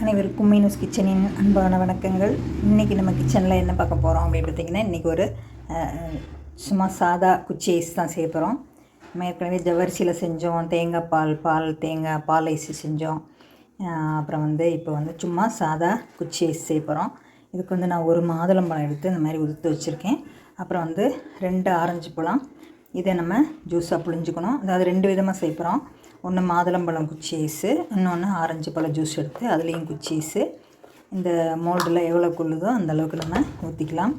அனைவருக்கும் மீனூஸ் கிச்சனின் அன்பான வணக்கங்கள். இன்றைக்கி நம்ம கிச்சனில் என்ன பார்க்க போகிறோம் அப்படின்னு பார்த்திங்கன்னா, இன்றைக்கி ஒரு சும்மா சாதா குச்சி ஐஸ் தான் செய்ய போகிறோம். நம்ம ஏற்கனவே ஜவ்வரிசியில் செஞ்சோம், தேங்காய் பால் ஐஸ் செஞ்சோம். அப்புறம் இப்போ சும்மா சாதா குச்சி ஐஸ் செய்ய போகிறோம். இதுக்கு நான் ஒரு மாதுளம்பழம் எடுத்து இந்த மாதிரி உதுத்து வச்சுருக்கேன். அப்புறம் 2 ஆரஞ்சு பழம், இதை நம்ம ஜூஸாக புழிஞ்சிக்கணும். அதாவது 2 விதமாக செய்ய போகிறோம். ஒன்று மாதுளம்பழம் குச்சி ஐஸு, இன்னொன்று ஆரஞ்சு பழம் ஜூஸ் எடுத்து அதுலேயும் குச்சி ஐஸு. இந்த மோல்டில் எவ்வளோ கொள்ளுதோ அந்த அளவுக்கு நம்ம ஊற்றிக்கலாம்.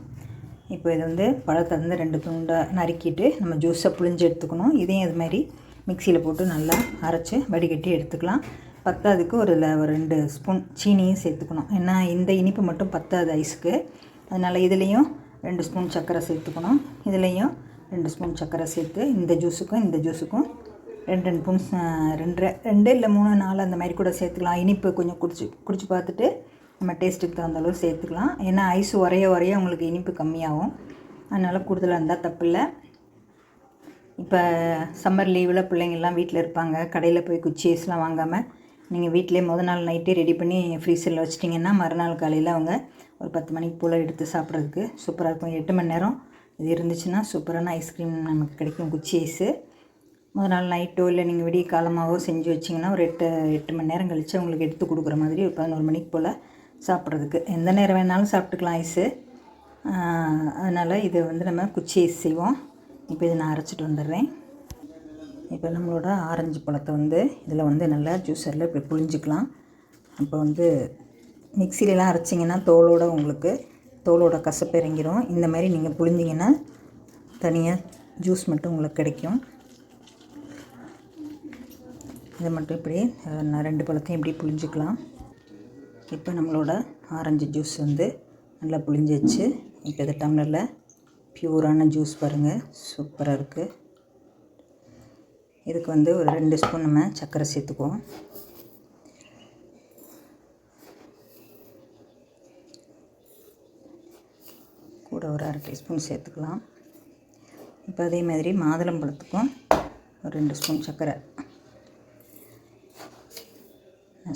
இப்போ இது பழத்தை 2 துண்டாக நறுக்கிட்டு நம்ம ஜூஸை புழிஞ்சு எடுத்துக்கணும். இதையும் இதுமாதிரி மிக்சியில் போட்டு நல்லா அரைச்சி வடிகட்டி எடுத்துக்கலாம். பத்தாவதுக்கு ஒரு 2 ஸ்பூன் சீனியும் சேர்த்துக்கணும். ஏன்னா இந்த இனிப்பு மட்டும் பத்தாது ஐஸுக்கு. அதனால் இதுலேயும் 2 ஸ்பூன் சர்க்கரை சேர்த்துக்கணும். இதுலேயும் 2 ஸ்பூன் சர்க்கரை சேர்த்து இந்த ஜூஸுக்கும் 2 ஸ்பூன் 2 இல்லை 3 4 அந்த மாதிரி கூட சேர்த்துக்கலாம். இனிப்பு கொஞ்சம் குடிச்சு பார்த்துட்டு நம்ம டேஸ்ட்டுக்கு தகுந்த அளவு சேர்த்துக்கலாம். ஏன்னா ஐஸ் உரைய உங்களுக்கு இனிப்பு கம்மியாகும். அதனால் கூடுதலாக இருந்தால் தப்பில்லை. இப்போ சம்மர் லீவில் பிள்ளைங்கள்லாம் வீட்டில் இருப்பாங்க. கடையில் போய் குச்சி ஐஸ்லாம் வாங்காமல் நீங்கள் வீட்டிலே நாள் நைட்டே ரெடி பண்ணி ஃப்ரீசரில் வச்சிட்டிங்கன்னா மறுநாள் காலையில் அவங்க ஒரு 10 மணிக்கு போல் எடுத்து சாப்பிட்றதுக்கு சூப்பராக இருக்கும். 8 மணி நேரம் இது இருந்துச்சுன்னா சூப்பரான ஐஸ்கிரீம் நமக்கு கிடைக்கும். குச்சி ஐஸு நாள் நைட்டோ இல்லை நீங்கள் விடிய காலமாகவோ செஞ்சு வச்சிங்கன்னா ஒரு 8 மணி நேரம் கழித்து அவங்களுக்கு எடுத்து கொடுக்குற மாதிரி ஒரு 11 மணிக்கு போல் சாப்பிட்றதுக்கு எந்த நேரம் வேணாலும் சாப்பிட்டுக்கலாம் ஐஸு. அதனால் இது நம்ம குச்சி ஐஸ் செய்வோம். இப்போ இதை நான் அரைச்சிட்டு வந்துடுறேன். இப்போ நம்மளோட ஆரஞ்சு பழத்தை இதில் நல்லா ஜூஸரில் இப்படி புழிஞ்சிக்கலாம். அப்போ மிக்சிலெலாம் அரைச்சிங்கன்னா தோலோட கசப்பு இறங்கிடும். இந்த மாதிரி நீங்கள் புழிஞ்சிங்கன்னா தனியாக ஜூஸ் மட்டும் உங்களுக்கு கிடைக்கும். இதை மட்டும் இப்படி நான் 2 பழத்தையும் இப்படி புழிஞ்சிக்கலாம். இப்போ நம்மளோட ஆரஞ்சு ஜூஸ் நல்லா புழிஞ்சி வச்சு இப்போ இதை டம்ளரில் பியூரான ஜூஸ் பாருங்கள், சூப்பராக இருக்குது. இதுக்கு ஒரு 2 ஸ்பூன் நம்ம சர்க்கரை சேர்த்துக்குவோம். கூட ஒரு 1/2 டீஸ்பூன் சேர்த்துக்கலாம். இப்போ அதே மாதிரி மாதுளம்பழத்துக்கும் ஒரு 2 ஸ்பூன் சர்க்கரை.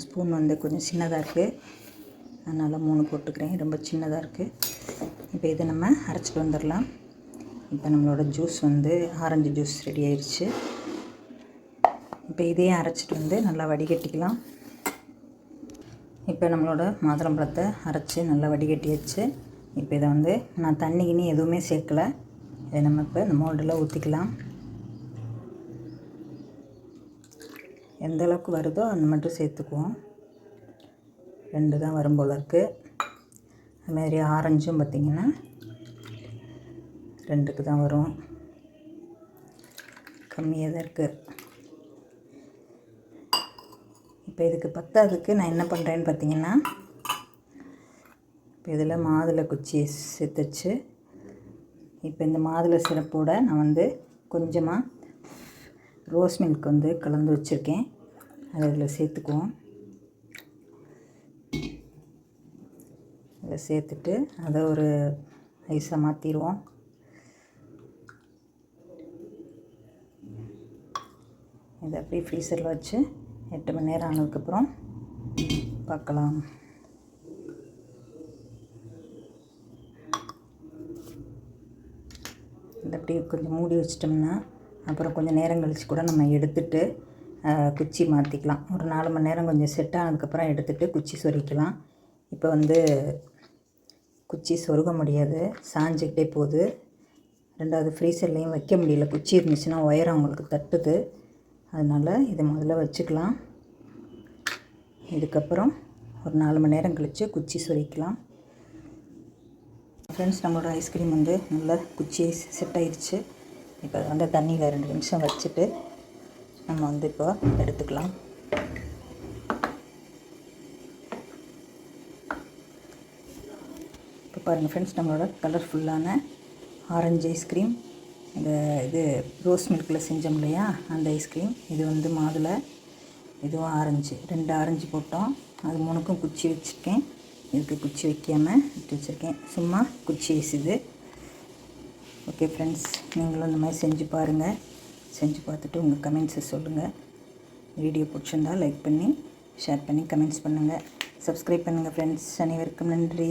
ஸ்பூன் கொஞ்சம் சின்னதாக இருக்குது, அதனால் 3 போட்டுக்கிறேன். ரொம்ப சின்னதாக இருக்குது. இப்போ இதை நம்ம அரைச்சிட்டு வந்துடலாம். இப்போ நம்மளோட ஜூஸ் ஆரஞ்சு ஜூஸ் ரெடி ஆயிடுச்சு. இப்போ இதையும் அரைச்சிட்டு நல்லா வடிகட்டிக்கலாம். இப்போ நம்மளோட மாதுளம்பழத்தை அரைச்சி நல்லா வடிகட்டியாச்சு. இப்போ இதை நான் தண்ணிக்கினி எதுவுமே சேர்க்கலை. இதை நம்ம இப்போ இந்த மோல்டில் ஊற்றிக்கலாம். எந்த அளவுக்கு வருதோ அந்த மட்டும் சேர்த்துக்குவோம். 2 தான் வரும் போல் இருக்குது. அதுமாதிரி ஆரஞ்சும் பார்த்திங்கன்னா 2க்கு தான் வரும், கம்மியாக தான் இருக்குது. இப்போ இதுக்கு பத்தாவதுக்கு நான் என்ன பண்ணுறேன்னு பார்த்திங்கன்னா, இப்போ இதில் மாதுளை குச்சி சேர்த்துச்சு. இப்போ இந்த மாதுளை சிரப்போடு நான் கொஞ்சமாக ரோஸ் மில்க் கலந்து வச்சுருக்கேன். அதை இதில் சேர்த்துக்குவோம். இதை சேர்த்துட்டு அதை ஒரு ஐஸாக மாற்றிடுவோம். இதை அப்படியே ஃப்ரீசரில் வச்சு 8 மணி நேரம் ஆனதுக்கப்புறம் பார்க்கலாம். இதை அப்படியே கொஞ்சம் மூடி வச்சிட்டோம்னா அப்புறம் கொஞ்சம் நேரம் கழித்து கூட நம்ம எடுத்துகிட்டு குச்சி மாற்றிக்கலாம். ஒரு 4 மணி நேரம் கொஞ்சம் செட் ஆனதுக்கப்புறம் எடுத்துகிட்டு குச்சி சொருகிக்கலாம். இப்போ குச்சி சொருக முடியாது, சாஞ்சிக்கிட்டே போகுது. 2வது ஃப்ரீசர்லேயும் வைக்க முடியல. குச்சி இருந்துச்சுன்னா ஒயரம் அவங்களுக்கு தட்டுது. அதனால் இதை முதல்ல வச்சுக்கலாம். இதுக்கப்புறம் ஒரு 4 மணி நேரம் கழித்து குச்சி சொருகிக்கலாம். ஃப்ரெண்ட்ஸ், நம்மளோட ஐஸ்கிரீம் நல்லா குச்சி ஐஸ் செட் ஆயிடுச்சு. இப்போ தண்ணியில் 2 நிமிஷம் வச்சுட்டு நம்ம இப்போ எடுத்துக்கலாம். இப்போ பாருங்கள் ஃப்ரெண்ட்ஸ், நம்மளோட கலர்ஃபுல்லான ஆரஞ்சு ஐஸ்கிரீம். இது ரோஸ் மில்கில் செஞ்சோம் இல்லையா, அந்த ஐஸ்கிரீம். இது மாதுளை, இதுவும் ஆரஞ்சு. 2 ஆரஞ்சு போட்டோம். அது 3க்கும் குச்சி வச்சுருக்கேன். இதுக்கு குச்சி வைக்காமல் விட்டு வச்சுருக்கேன். சும்மா குச்சி ஐஸ் இது. ஓகே ஃப்ரெண்ட்ஸ், நீங்களும் இந்த மாதிரி செஞ்சு பாருங்கள். செஞ்சு பார்த்துட்டு உங்கள் கமெண்ட்ஸை சொல்லுங்கள். வீடியோ பிடிச்சிருந்தால் லைக் பண்ணி ஷேர் பண்ணி கமெண்ட்ஸ் பண்ணுங்கள். சப்ஸ்கிரைப் பண்ணுங்கள் ஃப்ரெண்ட்ஸ். அனைவருக்கும் நன்றி.